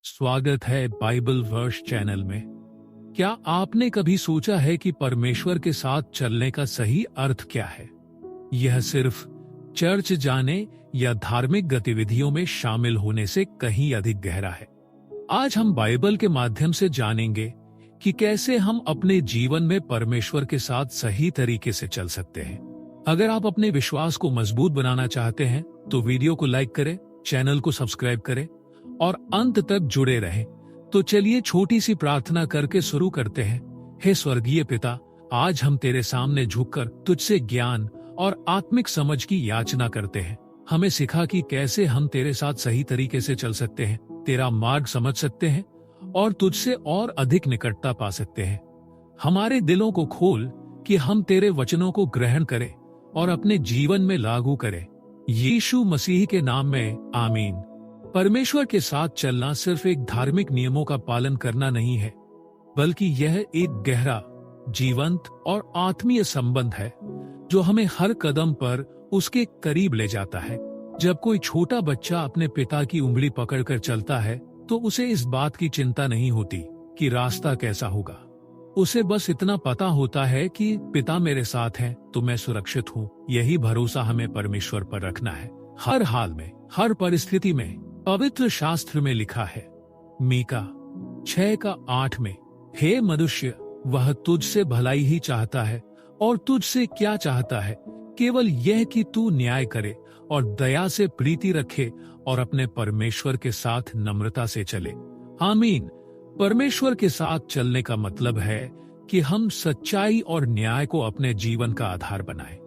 स्वागत है Bible verse channel में। क्या आपने कभी सोचा है कि परमेश्वर के साथ चलने का सही अर्थ क्या है? यह सिर्फ चर्च जाने या धार्मिक गतिविधियों में शामिल होने से कहीं अधिक गहरा है। आज हम बाइबल के माध्यम से जानेंगे कि कैसे हम अपने जीवन में परमेश्वर के साथ सही तरीके से चल सकते हैं। अगर आप अपने विश्वास को मजबूत बनाना चाहते हैं तो वीडियो को लाइक करें, चैनल को सब्सक्राइब करें और अंत तक जुड़े रहें। तो चलिए छोटी सी प्रार्थना करके शुरू करते हैं। हे स्वर्गीय पिता, आज हम तेरे सामने झुककर तुझसे ज्ञान और आत्मिक समझ की याचना करते हैं। हमें सिखा कि कैसे हम तेरे साथ सही तरीके से चल सकते हैं, तेरा मार्ग समझ सकते हैं और तुझसे और अधिक निकटता पा सकते हैं। हमारे दिलों को खोल कि हम तेरे वचनों को ग्रहण करें और अपने जीवन में लागू करें। यीशु मसीह के नाम में आमीन। परमेश्वर के साथ चलना सिर्फ एक धार्मिक नियमों का पालन करना नहीं है, बल्कि यह एक गहरा, जीवंत और आत्मीय संबंध है जो हमें हर कदम पर उसके करीब ले जाता है। जब कोई छोटा बच्चा अपने पिता की उंगली पकड़कर चलता है तो उसे इस बात की चिंता नहीं होती कि रास्ता कैसा होगा। उसे बस इतना पता होता है कि पिता मेरे साथ हैं तो मैं सुरक्षित हूँ। यही भरोसा हमें परमेश्वर पर रखना है, हर हाल में, हर परिस्थिति में। पवित्र शास्त्र में लिखा है, मीका 6:8 में, हे मनुष्य, वह तुझसे भलाई ही चाहता है और तुझसे क्या चाहता है? केवल यह कि तू न्याय करे और दया से प्रीति रखे और अपने परमेश्वर के साथ नम्रता से चले। आमीन। परमेश्वर के साथ चलने का मतलब है कि हम सच्चाई और न्याय को अपने जीवन का आधार बनाएं।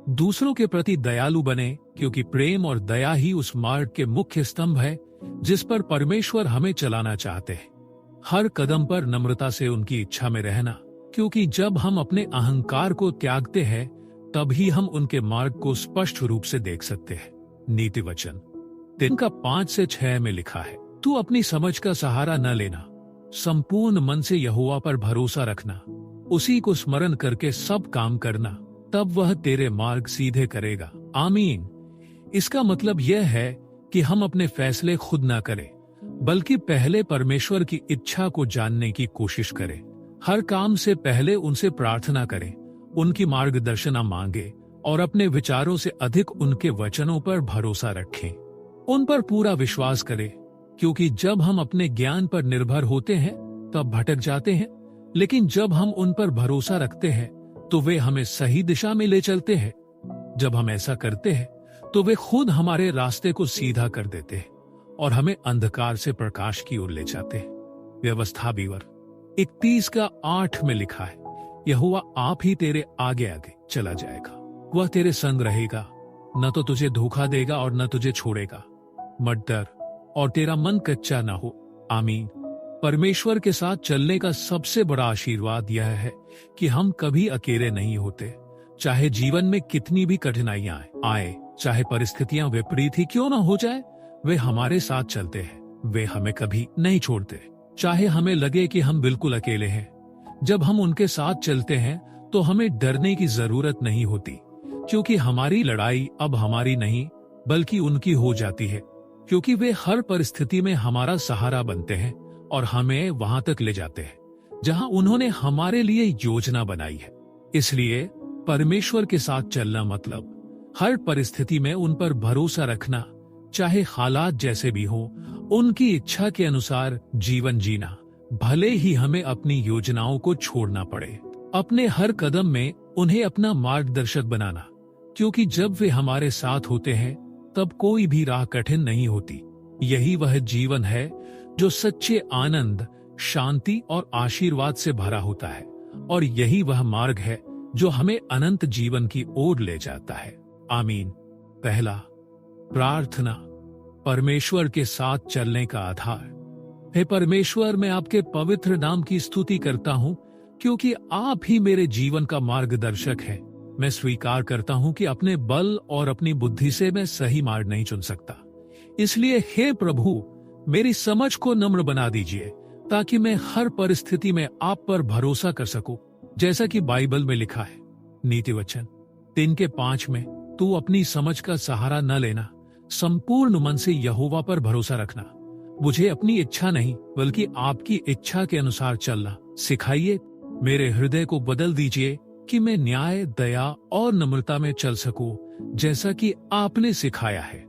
दूसरों के प्रति दयालु बने, क्योंकि प्रेम और दया ही उस मार्ग के मुख्य स्तंभ है जिस पर परमेश्वर हमें चलाना चाहते हैं। हर कदम पर नम्रता से उनकी इच्छा में रहना, क्योंकि जब हम अपने अहंकार को त्यागते हैं तभी हम उनके मार्ग को स्पष्ट रूप से देख सकते हैं। नीति वचन 3:5-6 में लिखा है, तू अपनी समझ का सहारा न लेना, संपूर्ण मन से यहोवा पर भरोसा रखना, उसी को स्मरण करके सब काम करना, तब वह तेरे मार्ग सीधे करेगा। आमीन। इसका मतलब यह है कि हम अपने फैसले खुद ना करें, बल्कि पहले परमेश्वर की इच्छा को जानने की कोशिश करें। हर काम से पहले उनसे प्रार्थना करें, उनकी मार्गदर्शन मांगे और अपने विचारों से अधिक उनके वचनों पर भरोसा रखें। उन पर पूरा विश्वास करें, क्योंकि जब हम अपने ज्ञान पर निर्भर होते हैं तब भटक जाते हैं, लेकिन जब हम उन पर भरोसा रखते हैं तो वे हमें सही दिशा में ले चलते हैं। जब हम ऐसा करते हैं तो वे खुद हमारे रास्ते को सीधा कर देते हैं और हमें अंधकार से प्रकाश की ओर ले जाते हैं। व्यवस्था विवर 31:8 में लिखा है, यहोवा आप ही तेरे आगे आगे चला जाएगा, वह तेरे संग रहेगा, न तो तुझे धोखा देगा और न तुझे छोड़ेगा। मत डर और तेरा मन कच्चा न हो। आमीन। परमेश्वर के साथ चलने का सबसे बड़ा आशीर्वाद यह है कि हम कभी अकेले नहीं होते। चाहे जीवन में कितनी भी कठिनाइयां आए, चाहे परिस्थितियां विपरीत ही क्यों ना हो जाए, वे हमारे साथ चलते हैं। वे हमें कभी नहीं छोड़ते, चाहे हमें लगे कि हम बिल्कुल अकेले हैं। जब हम उनके साथ चलते हैं तो हमें डरने की जरूरत नहीं होती, क्योंकि हमारी लड़ाई अब हमारी नहीं बल्कि उनकी हो जाती है, क्योंकि वे हर परिस्थिति में हमारा सहारा बनते हैं और हमें वहां तक ले जाते हैं जहां उन्होंने हमारे लिए योजना बनाई है। इसलिए परमेश्वर के साथ चलना मतलब हर परिस्थिति में उन पर भरोसा रखना, चाहे हालात जैसे भी हो, उनकी इच्छा के अनुसार जीवन जीना, भले ही हमें अपनी योजनाओं को छोड़ना पड़े। अपने हर कदम में उन्हें अपना मार्गदर्शक बनाना, क्योंकि जब वे हमारे साथ होते हैं तब कोई भी राह कठिन नहीं होती। यही वह जीवन है जो सच्चे आनंद, शांति और आशीर्वाद से भरा होता है, और यही वह मार्ग है जो हमें अनंत जीवन की ओर ले जाता है। आमीन। पहला, प्रार्थना। परमेश्वर के साथ चलने का आधार। हे परमेश्वर, मैं आपके पवित्र नाम की स्तुति करता हूँ, क्योंकि आप ही मेरे जीवन का मार्गदर्शक है। मैं स्वीकार करता हूँ कि अपने बल और अपनी बुद्धि से मैं सही मार्ग नहीं चुन सकता। इसलिए हे प्रभु, मेरी समझ को नम्र बना दीजिए ताकि मैं हर परिस्थिति में आप पर भरोसा कर सकूं। जैसा कि बाइबल में लिखा है, नीति वचन 3:5 में, तू अपनी समझ का सहारा न लेना, संपूर्ण मन से यहोवा पर भरोसा रखना। मुझे अपनी इच्छा नहीं बल्कि आपकी इच्छा के अनुसार चलना सिखाइए। मेरे हृदय को बदल दीजिए कि मैं न्याय, दया और नम्रता में चल सकूं, जैसा कि आपने सिखाया है।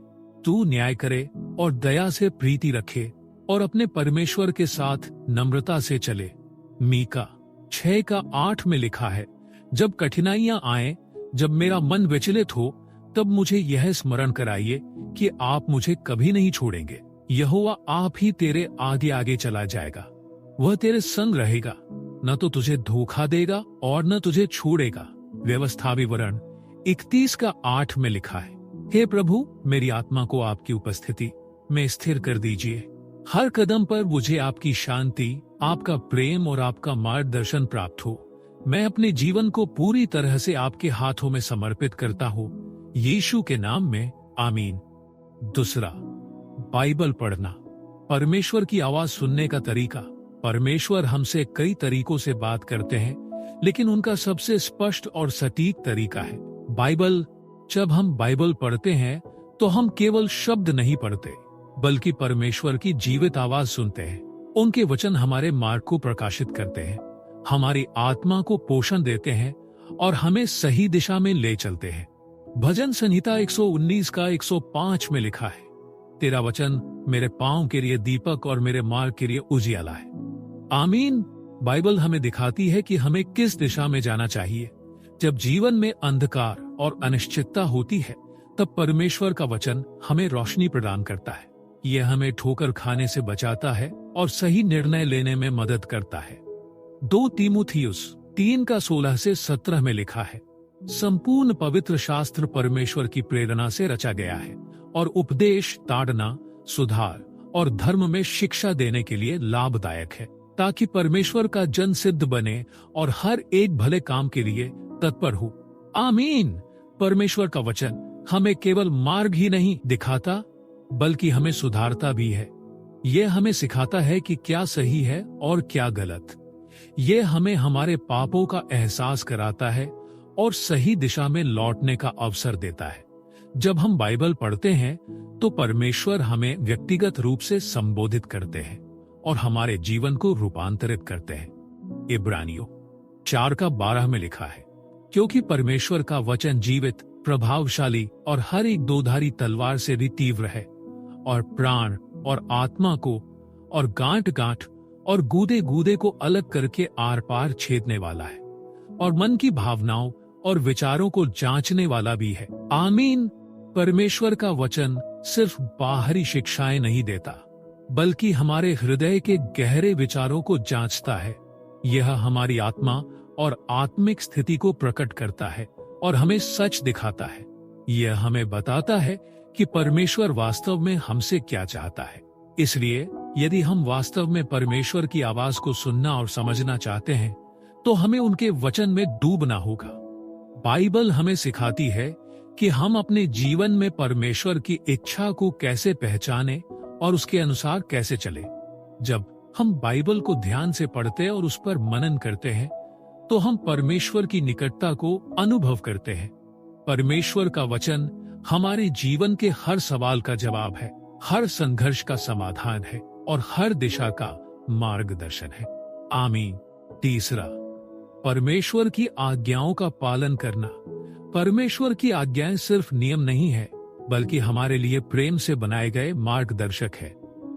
तू न्याय करे और दया से प्रीति रखे और अपने परमेश्वर के साथ नम्रता से चले। मीका 6:8 में लिखा है, जब कठिनाइयां आए, जब मेरा मन विचलित हो, तब मुझे यह स्मरण कराइए कि आप मुझे कभी नहीं छोड़ेंगे। यहोवा आप ही तेरे आगे आगे चला जाएगा। वह तेरे संग रहेगा, न तो तुझे धोखा देगा और न तुझे छोड़ेगा। व्यवस्था विवरण 31:8 में लिखा है, हे प्रभु, मेरी आत्मा को आपकी उपस्थिति में स्थिर कर दीजिए। हर कदम पर मुझे आपकी शांति, आपका प्रेम और आपका मार्गदर्शन प्राप्त हो। मैं अपने जीवन को पूरी तरह से आपके हाथों में समर्पित करता हूँ, यीशु के नाम में, आमीन। दूसरा, बाइबल पढ़ना। परमेश्वर की आवाज सुनने का तरीका। परमेश्वर हमसे कई तरीकों से बात करते हैं, लेकिन उनका सबसे स्पष्ट और सटीक तरीका है बाइबल। जब हम बाइबल पढ़ते हैं तो हम केवल शब्द नहीं पढ़ते, बल्कि परमेश्वर की जीवित आवाज सुनते हैं। उनके वचन हमारे मार्ग को प्रकाशित करते हैं, हमारी आत्मा को पोषण देते हैं और हमें सही दिशा में ले चलते हैं। भजन संहिता 119:105 में लिखा है, तेरा वचन मेरे पांव के लिए दीपक और मेरे मार्ग के लिए उजियाला है। आमीन। बाइबल हमें दिखाती है कि हमें किस दिशा में जाना चाहिए। जब जीवन में अंधकार और अनिश्चितता होती है, तब परमेश्वर का वचन हमें रोशनी प्रदान करता है। यह हमें ठोकर खाने से बचाता है और सही निर्णय लेने में मदद करता है। 2 तीमुथियुस 3:16-17 में लिखा है, संपूर्ण पवित्र शास्त्र परमेश्वर की प्रेरणा से रचा गया है और उपदेश, ताड़ना, सुधार और धर्म में शिक्षा देने के लिए लाभदायक है, ताकि परमेश्वर का जन सिद्ध बने और हर एक भले काम के लिए तत्पर हो। आमीन। परमेश्वर का वचन हमें केवल मार्ग ही नहीं दिखाता, बल्कि हमें सुधारता भी है। यह हमें सिखाता है कि क्या सही है और क्या गलत। यह हमें हमारे पापों का एहसास कराता है और सही दिशा में लौटने का अवसर देता है। जब हम बाइबल पढ़ते हैं तो परमेश्वर हमें व्यक्तिगत रूप से संबोधित करते हैं और हमारे जीवन को रूपांतरित करते हैं। इब्रानियों 4:12 में लिखा है, क्योंकि परमेश्वर का वचन जीवित, प्रभावशाली और हर एक दोधारी तलवार से भी तीव्र है और प्राण और आत्मा को और गांठ गांठ और गूदे गूदे को अलग करके आर पार छेदने वाला है और मन की भावनाओं और विचारों को जांचने वाला भी है। आमीन। परमेश्वर का वचन सिर्फ बाहरी शिक्षाएं नहीं देता, बल्कि हमारे हृदय के गहरे विचारों को जांचता है। यह हमारी आत्मा और आत्मिक स्थिति को प्रकट करता है और हमें सच दिखाता है। यह हमें बताता है कि परमेश्वर वास्तव में हमसे क्या चाहता है। इसलिए यदि हम वास्तव में परमेश्वर की आवाज को सुनना और समझना चाहते हैं, तो हमें उनके वचन में डूबना होगा। बाइबल हमें सिखाती है कि हम अपने जीवन में परमेश्वर की इच्छा को कैसे पहचाने और उसके अनुसार कैसे चले। जब हम बाइबल को ध्यान से पढ़ते और उस पर मनन करते हैं, तो हम परमेश्वर की निकटता को अनुभव करते हैं। परमेश्वर का वचन हमारे जीवन के हर सवाल का जवाब है, हर संघर्ष का समाधान है और हर दिशा का मार्गदर्शन है। आमीन। तीसरा, परमेश्वर की आज्ञाओं का पालन करना। परमेश्वर की आज्ञाएं सिर्फ नियम नहीं है, बल्कि हमारे लिए प्रेम से बनाए गए मार्गदर्शक है।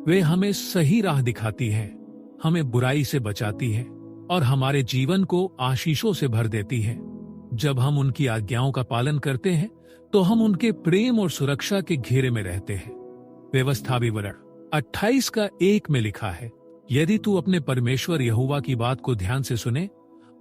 वे हमें सही राह दिखाती हैं, हमें बुराई से बचाती हैं और हमारे जीवन को आशीषों से भर देती हैं। जब हम उनकी आज्ञाओं का पालन करते हैं, तो हम उनके प्रेम और सुरक्षा के घेरे में रहते हैं। व्यवस्था विवरण 28:1 में लिखा है, यदि तू अपने परमेश्वर यहोवा की बात को ध्यान से सुने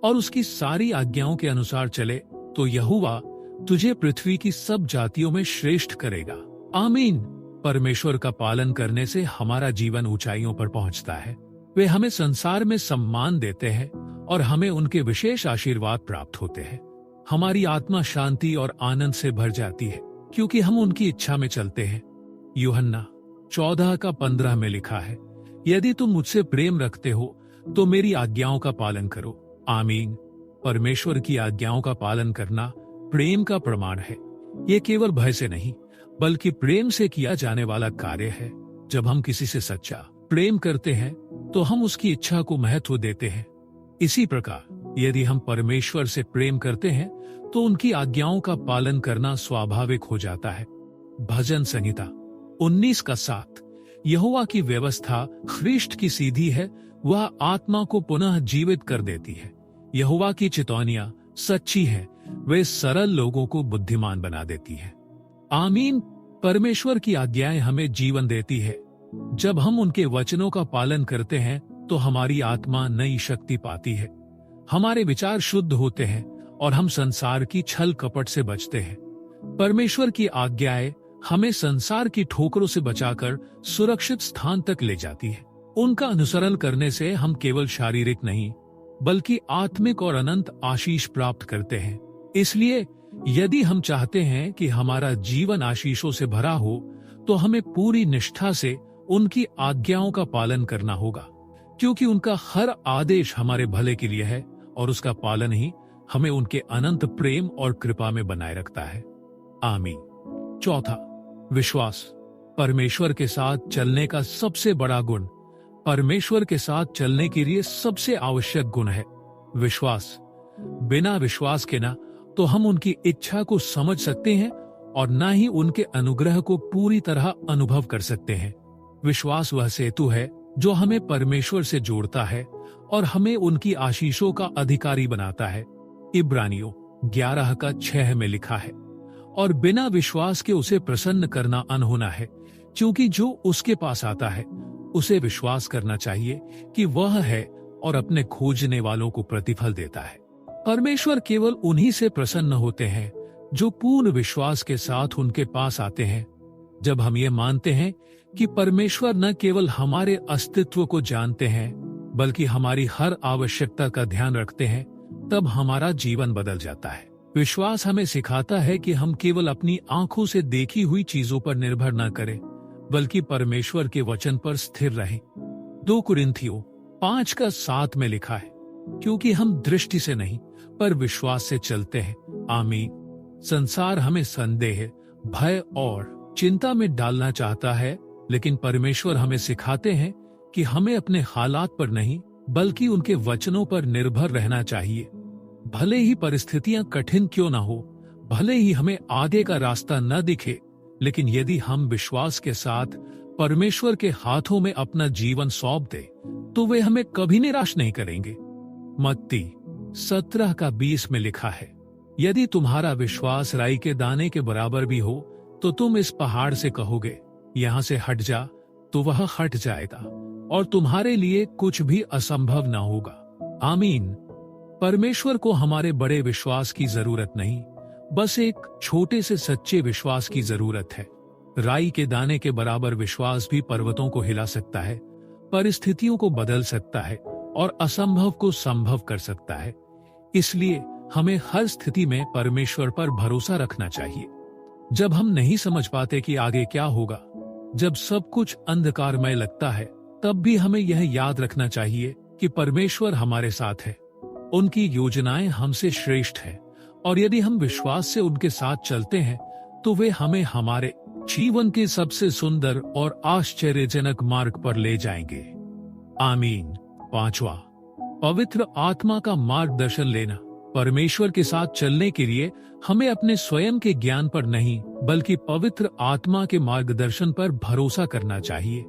और उसकी सारी आज्ञाओं के अनुसार चले, तो यहोवा तुझे पृथ्वी की सब जातियों में श्रेष्ठ करेगा। आमीन। परमेश्वर का पालन करने से हमारा जीवन ऊंचाइयों पर पहुंचता है। वे हमें संसार में सम्मान देते हैं और हमें उनके विशेष आशीर्वाद प्राप्त होते हैं। हमारी आत्मा शांति और आनंद से भर जाती है, क्योंकि हम उनकी इच्छा में चलते हैं। यूहन्ना 14:15 में लिखा है, यदि तुम मुझसे प्रेम रखते हो तो मेरी आज्ञाओं का पालन करो। आमीन। परमेश्वर की आज्ञाओं का पालन करना प्रेम का प्रमाण है। ये केवल भय से नहीं, बल्कि प्रेम से किया जाने वाला कार्य है। जब हम किसी से सच्चा प्रेम करते हैं तो हम उसकी इच्छा को महत्व देते हैं। इसी प्रकार यदि हम परमेश्वर से प्रेम करते हैं तो उनकी आज्ञाओं का पालन करना स्वाभाविक हो जाता है। भजन संहिता 19:7 यहोवा की व्यवस्था ख्रीष्ट की सीधी है, वह आत्मा को पुनः जीवित कर देती है। यहोवा की चितौनियां सच्ची है, वे सरल लोगों को बुद्धिमान बना देती है। आमीन। परमेश्वर की आज्ञाएं हमें जीवन देती है। जब हम उनके वचनों का पालन करते हैं तो हमारी आत्मा नई शक्ति पाती है, हमारे विचार शुद्ध होते हैं और हम संसार की छल कपट से बचते हैं। परमेश्वर की आज्ञाएं हमें संसार की ठोकरों से बचाकर सुरक्षित स्थान तक ले जाती है। उनका अनुसरण करने से हम केवल शारीरिक नहीं बल्कि आत्मिक और अनंत आशीष प्राप्त करते हैं। इसलिए यदि हम चाहते हैं कि हमारा जीवन आशीषों से भरा हो तो हमें पूरी निष्ठा से उनकी आज्ञाओं का पालन करना होगा, क्योंकि उनका हर आदेश हमारे भले के लिए है और उसका पालन ही हमें उनके अनंत प्रेम और कृपा में बनाए रखता है। आमीन। चौथा, विश्वास। परमेश्वर के साथ चलने का सबसे बड़ा गुण, परमेश्वर के साथ चलने के लिए सबसे आवश्यक गुण है विश्वास। बिना विश्वास के ना तो हम उनकी इच्छा को समझ सकते हैं और ना ही उनके अनुग्रह को पूरी तरह अनुभव कर सकते हैं। विश्वास वह सेतु है जो हमें परमेश्वर से जोड़ता है और हमें उनकी आशीषों का अधिकारी बनाता है। इब्रानियों 11:6 में लिखा है, और बिना विश्वास के उसे प्रसन्न करना अनहोना है, क्योंकि जो उसके पास आता है उसे विश्वास करना चाहिए कि वह है और अपने खोजने वालों को प्रतिफल देता है। परमेश्वर केवल उन्हीं से प्रसन्न होते हैं जो पूर्ण विश्वास के साथ उनके पास आते हैं। जब हम ये मानते हैं कि परमेश्वर न केवल हमारे अस्तित्व को जानते हैं बल्कि हमारी हर आवश्यकता का ध्यान रखते हैं, तब हमारा जीवन बदल जाता है। विश्वास हमें सिखाता है कि हम केवल अपनी आंखों से देखी हुई चीजों पर निर्भर न करें बल्कि परमेश्वर के वचन पर स्थिर रहें। 2 कुरिन्थियों 5:7 में लिखा है, क्योंकि हम दृष्टि से नहीं पर विश्वास से चलते हैं। आमीन। संसार हमें संदेह, भय और चिंता में डालना चाहता है, लेकिन परमेश्वर हमें सिखाते हैं कि हमें अपने हालात पर नहीं बल्कि उनके वचनों पर निर्भर रहना चाहिए। भले ही परिस्थितियां कठिन क्यों न हो, भले ही हमें आगे का रास्ता न दिखे, लेकिन यदि हम विश्वास के साथ परमेश्वर के हाथों में अपना जीवन सौंप दे तो वे हमें कभी निराश नहीं करेंगे। मत्ती 17:20 में लिखा है, यदि तुम्हारा विश्वास राई के दाने के बराबर भी हो तो तुम इस पहाड़ से कहोगे यहाँ से हट जा तो वह हट जाएगा और तुम्हारे लिए कुछ भी असंभव न होगा। आमीन। परमेश्वर को हमारे बड़े विश्वास की जरूरत नहीं, बस एक छोटे से सच्चे विश्वास की जरूरत है। राई के दाने के बराबर विश्वास भी पर्वतों को हिला सकता है, परिस्थितियों को बदल सकता है और असंभव को संभव कर सकता है। इसलिए हमें हर स्थिति में परमेश्वर पर भरोसा रखना चाहिए। जब हम नहीं समझ पाते कि आगे क्या होगा, जब सब कुछ अंधकारमय लगता है, तब भी हमें यह याद रखना चाहिए कि परमेश्वर हमारे साथ है, उनकी योजनाएं हमसे श्रेष्ठ है और यदि हम विश्वास से उनके साथ चलते हैं तो वे हमें हमारे जीवन के सबसे सुंदर और आश्चर्यजनक मार्ग पर ले जाएंगे। आमीन। 5वां, पवित्र आत्मा का मार्गदर्शन लेना। परमेश्वर के साथ चलने के लिए हमें अपने स्वयं के ज्ञान पर नहीं बल्कि पवित्र आत्मा के मार्गदर्शन पर भरोसा करना चाहिए।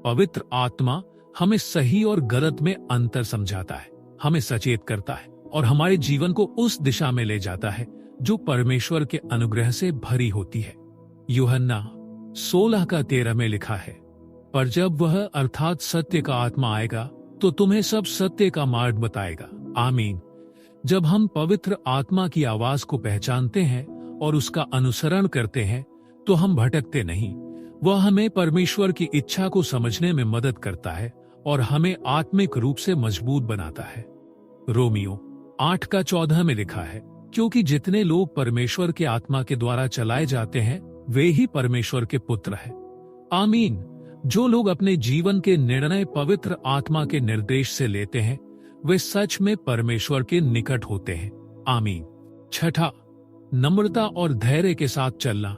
पवित्र आत्मा हमें सही और गलत में अंतर समझाता है, हमें सचेत करता है और हमारे जीवन को उस दिशा में ले जाता है जो परमेश्वर के अनुग्रह से भरी होती है। यूहन्ना 16:13 में लिखा है, पर जब वह अर्थात सत्य का आत्मा आएगा तो तुम्हें सब सत्य का मार्ग बताएगा। आमीन। जब हम पवित्र आत्मा की आवाज को पहचानते हैं और उसका अनुसरण करते हैं तो हम भटकते नहीं। वह हमें परमेश्वर की इच्छा को समझने में मदद करता है और हमें आत्मिक रूप से मजबूत बनाता है। रोमियो 8:14 में लिखा है, क्योंकि जितने लोग परमेश्वर के आत्मा के द्वारा चलाए जाते हैं वे ही परमेश्वर के पुत्र हैं। आमीन। जो लोग अपने जीवन के निर्णय पवित्र आत्मा के निर्देश से लेते हैं वे सच में परमेश्वर के निकट होते हैं। आमीन। 6, नम्रता और धैर्य के साथ चलना।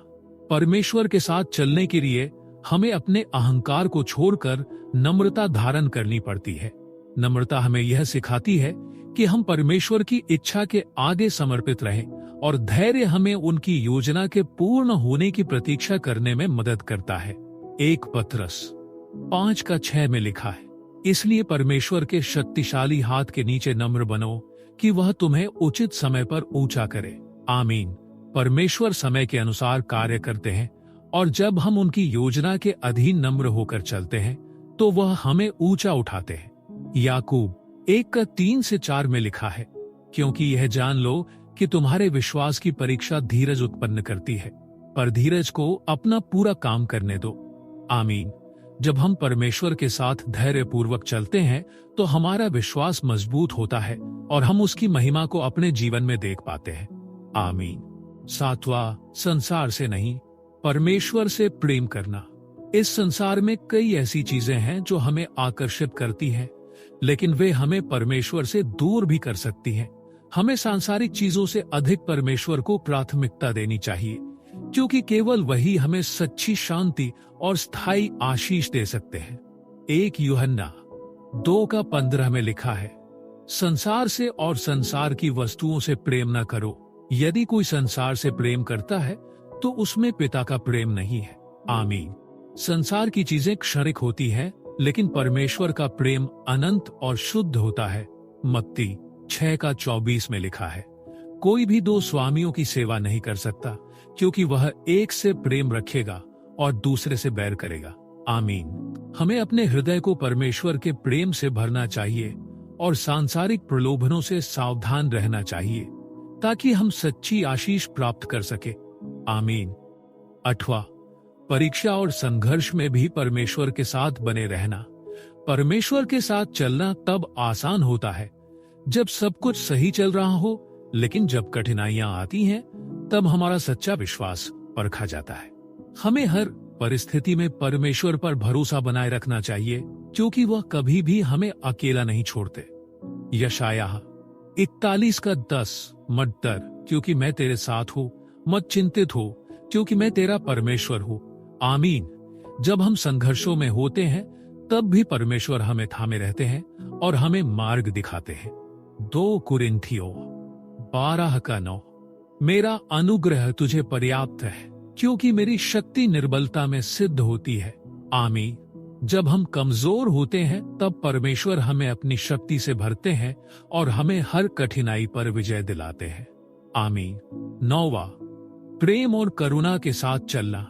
परमेश्वर के साथ चलने के लिए हमें अपने अहंकार को छोड़कर नम्रता धारण करनी पड़ती है। नम्रता हमें यह सिखाती है कि हम परमेश्वर की इच्छा के आगे समर्पित रहें, और धैर्य हमें उनकी योजना के पूर्ण होने की प्रतीक्षा करने में मदद करता है। 1 पतरस 5:6 में लिखा है, इसलिए परमेश्वर के शक्तिशाली हाथ के नीचे नम्र बनो कि वह तुम्हें उचित समय पर ऊंचा करे। आमीन। परमेश्वर समय के अनुसार कार्य करते हैं, और जब हम उनकी योजना के अधीन नम्र होकर चलते हैं तो वह हमें ऊंचा उठाते हैं। याकूब 1:3-4 में लिखा है, क्योंकि यह जान लो कि तुम्हारे विश्वास की परीक्षा धीरज उत्पन्न करती है, पर धीरज को अपना पूरा काम करने दो। आमीन। जब हम परमेश्वर के साथ धैर्य पूर्वक चलते हैं तो हमारा विश्वास मजबूत होता है और हम उसकी महिमा को अपने जीवन में देख पाते हैं। आमीन। 7वां, संसार से नहीं, परमेश्वर से प्रेम करना। इस संसार में कई ऐसी चीजें हैं जो हमें आकर्षित करती हैं, लेकिन वे हमें परमेश्वर से दूर भी कर सकती हैं। हमें सांसारिक चीजों से अधिक परमेश्वर को प्राथमिकता देनी चाहिए, क्योंकि केवल वही हमें सच्ची शांति और स्थायी आशीष दे सकते हैं। 1 यूहन्ना 2:15 में लिखा है, संसार से और संसार की वस्तुओं से प्रेम न करो। यदि कोई संसार से प्रेम करता है तो उसमें पिता का प्रेम नहीं है। आमीन। संसार की चीजें क्षणिक होती हैं, लेकिन परमेश्वर का प्रेम अनंत और शुद्ध होता है। मत्ती 6:24 में लिखा है, कोई भी 2 स्वामियों की सेवा नहीं कर सकता, क्योंकि वह एक से प्रेम रखेगा और दूसरे से बैर करेगा। आमीन। हमें अपने हृदय को परमेश्वर के प्रेम से भरना चाहिए और सांसारिक प्रलोभनों से सावधान रहना चाहिए, ताकि हम सच्ची आशीष प्राप्त कर सके। आमीन। 8वां, परीक्षा और संघर्ष में भी परमेश्वर के साथ बने रहना। परमेश्वर के साथ चलना तब आसान होता है जब सब कुछ सही चल रहा हो, लेकिन जब कठिनाइयां आती हैं तब हमारा सच्चा विश्वास परखा जाता है। हमें हर परिस्थिति में परमेश्वर पर भरोसा बनाए रखना चाहिए, क्योंकि वह कभी भी हमें अकेला नहीं छोड़ते। यशायाह 41:10, मत डर, क्योंकि मैं तेरे साथ हूँ, मत चिंतित हो, क्योंकि मैं तेरा परमेश्वर हूँ। आमीन। जब हम संघर्षों में होते हैं तब भी परमेश्वर हमें थामे रहते हैं और हमें मार्ग दिखाते हैं। 2 कुरिन्थियों 12:9, मेरा अनुग्रह तुझे पर्याप्त है, क्योंकि मेरी शक्ति निर्बलता में सिद्ध होती है। आमीन। जब हम कमजोर होते हैं तब परमेश्वर हमें अपनी शक्ति से भरते हैं और हमें हर कठिनाई पर विजय दिलाते हैं। आमीन। 9वां, प्रेम और करुणा के साथ चलना।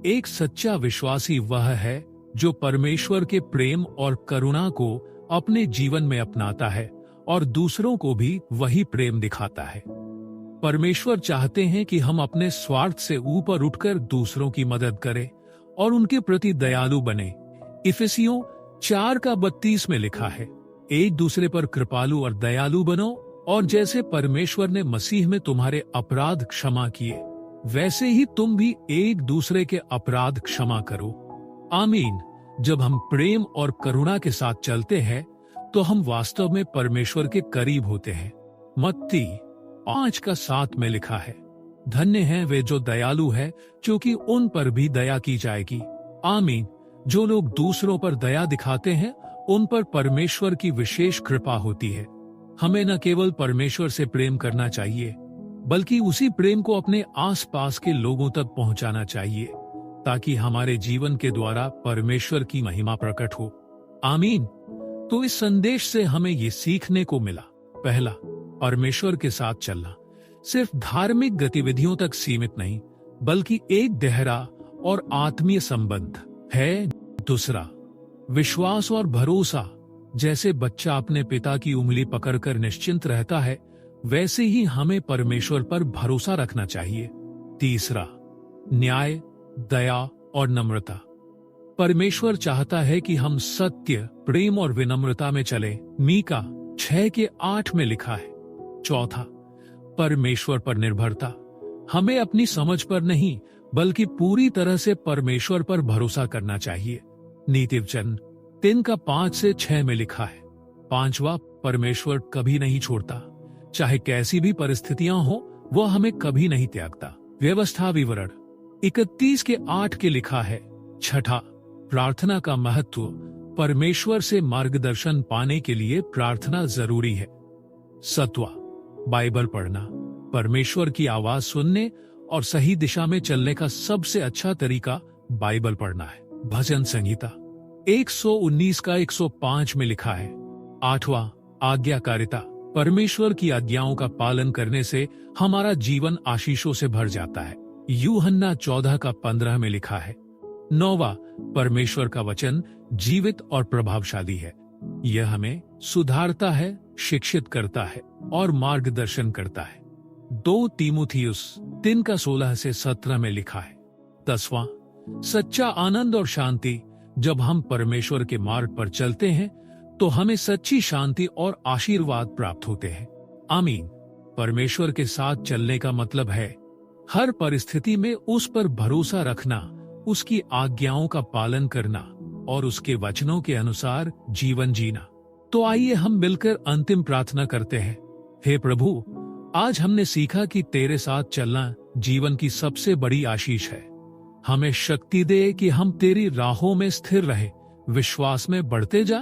एक सच्चा विश्वासी वह है जो परमेश्वर के प्रेम और करुणा को अपने जीवन में अपनाता है और दूसरों को भी वही प्रेम दिखाता है। परमेश्वर चाहते हैं कि हम अपने स्वार्थ से ऊपर उठकर दूसरों की मदद करें और उनके प्रति दयालु बने। इफिसियों 4:32 में लिखा है, एक दूसरे पर कृपालु और दयालु बनो, और जैसे परमेश्वर ने मसीह में तुम्हारे अपराध क्षमा किए, वैसे ही तुम भी एक दूसरे के अपराध क्षमा करो। आमीन। जब हम प्रेम और करुणा के साथ चलते हैं तो हम वास्तव में परमेश्वर के करीब होते हैं। मत्ती 5:7 में लिखा है, धन्य हैं वे जो दयालु है, क्योंकि उन पर भी दया की जाएगी। आमीन। जो लोग दूसरों पर दया दिखाते हैं उन पर परमेश्वर की विशेष कृपा होती है। हमें न केवल परमेश्वर से प्रेम करना चाहिए, बल्कि उसी प्रेम को अपने आसपास के लोगों तक पहुंचाना चाहिए, ताकि हमारे जीवन के द्वारा परमेश्वर की महिमा प्रकट हो। आमीन। तो इस संदेश से हमें ये सीखने को मिला। पहला, परमेश्वर के साथ चलना सिर्फ धार्मिक गतिविधियों तक सीमित नहीं, बल्कि एक गहरा और आत्मीय संबंध है। दूसरा, विश्वास और भरोसा। जैसे बच्चा अपने पिता की उंगली पकड़कर निश्चिंत रहता है, वैसे ही हमें परमेश्वर पर भरोसा रखना चाहिए। तीसरा, न्याय, दया और नम्रता। परमेश्वर चाहता है कि हम सत्य, प्रेम और विनम्रता में चलें। मीका 6:8 में लिखा है। चौथा, परमेश्वर पर निर्भरता। हमें अपनी समझ पर नहीं, बल्कि पूरी तरह से परमेश्वर पर भरोसा करना चाहिए। नीति वचन 3:5-6 में लिखा है। पांचवा, परमेश्वर कभी नहीं छोड़ता। चाहे कैसी भी परिस्थितियां हो, वह हमें कभी नहीं त्यागता। व्यवस्था विवरण 31:8 के लिखा है, छठा, प्रार्थना का महत्व। परमेश्वर से मार्गदर्शन पाने के लिए प्रार्थना जरूरी है। सतवा, बाइबल पढ़ना। परमेश्वर की आवाज सुनने और सही दिशा में चलने का सबसे अच्छा तरीका बाइबल पढ़ना है। भजन संहिता 119 का 105 में लिखा है। आठवां, आज्ञाकारिता। परमेश्वर की आज्ञाओं का पालन करने से हमारा जीवन आशीषों से भर जाता है। यूहन्ना 14 का 15 में लिखा है। नौवां, परमेश्वर का वचन जीवित और प्रभावशाली है। यह हमें सुधारता है, शिक्षित करता है और मार्गदर्शन करता है। 2 तीमुथियुस 3 का 16 से 17 में लिखा है। 10वां, सच्चा आनंद और शांति। जब हम परमेश्वर के मार्ग पर चलते हैं तो हमें सच्ची शांति और आशीर्वाद प्राप्त होते हैं। आमीन। परमेश्वर के साथ चलने का मतलब है हर परिस्थिति में उस पर भरोसा रखना, उसकी आज्ञाओं का पालन करना और उसके वचनों के अनुसार जीवन जीना। तो आइए हम मिलकर अंतिम प्रार्थना करते हैं। हे प्रभु, आज हमने सीखा कि तेरे साथ चलना जीवन की सबसे बड़ी आशीष है। हमें शक्ति दे कि हम तेरी राहों में स्थिर रहे, विश्वास में बढ़ते जा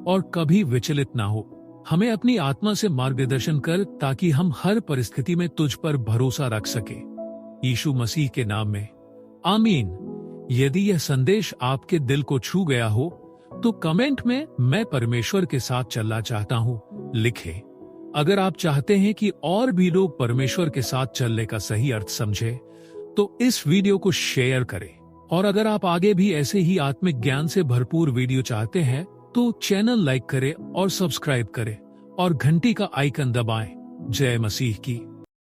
और कभी विचलित ना हो। हमें अपनी आत्मा से मार्गदर्शन कर ताकि हम हर परिस्थिति में तुझ पर भरोसा रख सके। यीशु मसीह के नाम में आमीन। यदि यह संदेश आपके दिल को छू गया हो तो कमेंट में मैं परमेश्वर के साथ चलना चाहता हूँ लिखें। अगर आप चाहते हैं कि और भी लोग परमेश्वर के साथ चलने का सही अर्थ समझे तो इस वीडियो को शेयर करें। और अगर आप आगे भी ऐसे ही आत्मिक ज्ञान से भरपूर वीडियो चाहते हैं तो चैनल लाइक करें और सब्सक्राइब करें और घंटी का आइकन दबाएं। जय मसीह की।